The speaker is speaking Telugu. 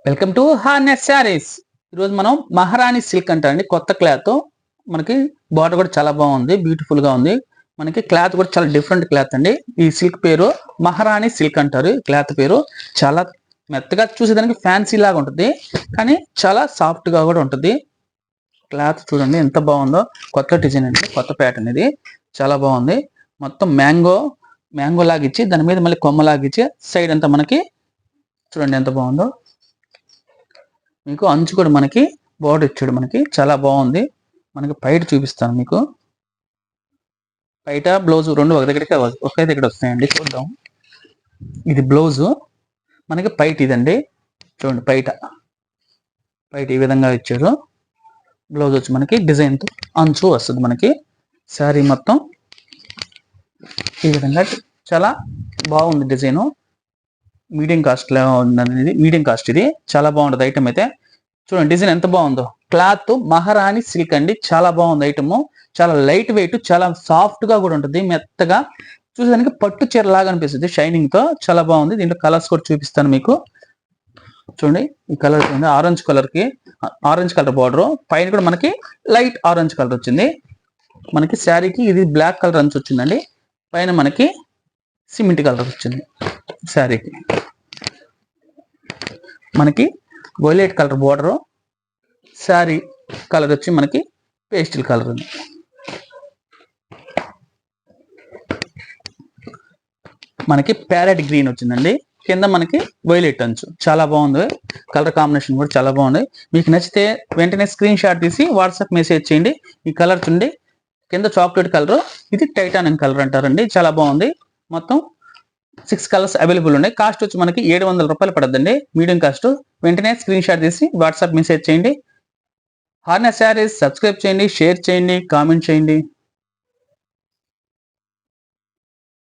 Welcome to harness saris. ఈరోజు మనం మహారాణి సిల్క్ అంటారండి. కొత్త క్లాత్ మనకి బార్డర్ కూడా చాలా బాగుంది, బ్యూటిఫుల్ గా ఉంది. మనకి క్లాత్ కూడా చాలా డిఫరెంట్ క్లాత్ అండి. ఈ సిల్క్ పేరు మహారాణి సిల్క్ అంటారు. క్లాత్ పేరు చాలా మెత్తగా, చూసేదానికి ఫ్యాన్సీ లాగా ఉంటుంది, కానీ చాలా సాఫ్ట్ గా కూడా ఉంటుంది. క్లాత్ చూడండి ఎంత బాగుందో. కొత్త డిజైన్ అండి, కొత్త ప్యాటర్న్ ఇది. చాలా బాగుంది. మొత్తం మ్యాంగో లాగిచ్చి దాని మీద మళ్ళీ కొమ్మ లాగిచ్చి సైడ్ అంతా మనకి చూడండి ఎంత బాగుందో. మీకు అంచు కూడా మనకి బోర్డర్ ఇచ్చాడు, మనకి చాలా బాగుంది. మనకి పైట చూపిస్తాను మీకు. పైట బ్లౌజ్ రెండు ఒకే దగ్గర వస్తాయండి. చూద్దాం. ఇది బ్లౌజు, మనకి పైట ఇదండి. చూడండి పైట ఈ విధంగా ఇచ్చారు. బ్లౌజ్ వచ్చి మనకి డిజైన్తో అంచు వస్తుంది. మనకి శారీ మొత్తం ఈ విధంగా చాలా బాగుంది డిజైను. మీడియం కాస్ట్లో ఉందనేది, మీడియం కాస్ట్ ఇది. చాలా బాగుంటుంది ఐటమ్ అయితే. చూడండి డిజైన్ ఎంత బాగుందో. క్లాత్ మహారాణి సిల్క్ అండి, చాలా బాగుంది ఐటమ్. చాలా లైట్ వెయిట్, చాలా సాఫ్ట్ గా కూడా ఉంటుంది, మెత్తగా. చూసేదానికి పట్టు చీర లాగా అనిపిస్తుంది షైనింగ్ తో. చాలా బాగుంది. దీంట్లో కలర్స్ కూడా చూపిస్తాను మీకు. చూడండి ఈ కలర్ చూడండి, ఆరెంజ్ కలర్ బార్డర్, పైన కూడా మనకి లైట్ ఆరెంజ్ కలర్ వచ్చింది. మనకి శారీకి ఇది బ్లాక్ కలర్ అంచు వచ్చిందండి. పైన మనకి సిమెంట్ కలర్ వచ్చింది. శారీకి మనకి violet colour border, sari colour వచ్చి మనకి పేస్టల్ కలర్ ఉంది. మనకి ప్యారెట్ గ్రీన్ వచ్చిందండి. కింద మనకి వైలెట్ అంచు. చాలా బాగుంది. కలర్ కాంబినేషన్ కూడా చాలా బాగుంది. మీకు నచ్చితే వెంటనే స్క్రీన్ షాట్ తీసి వాట్సాప్ మెసేజ్ చేయండి. ఈ కలర్ చూడండి, కింద చాక్లెట్ కలర్, ఇది టైటానియం కలర్ అంటారండి. చాలా బాగుంది. మొత్తం 6 కలర్స్ అవైలబుల్ ఉన్నాయి. కాస్ట్ వచ్చి మనకి 700 రూపాయలు పడద్దండి, మీడియం కాస్ట్. వెంటనే స్క్రీన్ షాట్ తీసి వాట్సాప్ మెసేజ్ చేయండి. హార్నెస్ శారీస్ సబ్స్క్రైబ్ చేయండి, షేర్ చేయండి, కామెంట్ చేయండి.